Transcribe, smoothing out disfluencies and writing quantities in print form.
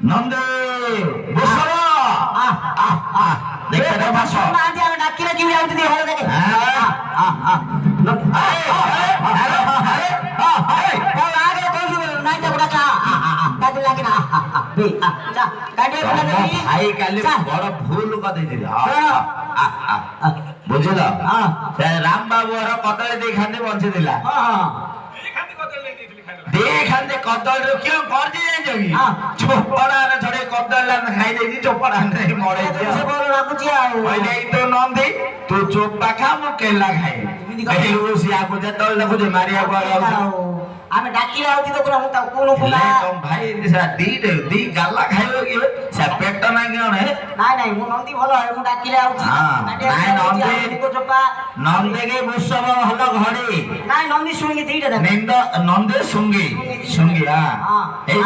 নন্দে বসো দেখে রে বসো না আজ আমি ডাকিলে কি আউট দিয়ে হলো দেখে আগে বসো নাই তো ডাকা কাজে লাগে না যা কাটে বলে দেবি ভাই কালি বড় ভুল কথা দিল বুঝল রাম বাবু আর কতলে দেখাতে বঞ্চে দিলা দেখাতে কতল কিউ করছে জানি চোপড়া রে ছড়ে কতল খাই দেই চোপড়া রে মরে সে বল রাখুছি আও ওই নেই তো নন্দী তু চোপা খা মু কেলা খাই এই রুসি আগু যে তল দেখো যে মারিয়া গয়া আমি ডাকিলে আউট তো কোন তা কোন কোন কম ভাই সা দি গাল্লা খাইব কি সা পেট না কেন হে নাই নাই মু নন্দী ভালো হয় মু ডাকিলে আউট নাই নন্দী নন্দেকে উৎসব হলো ঘরে নাই নন্দী সঙ্গে দিটা দেখ নন্দের সঙ্গে সঙ্গে এই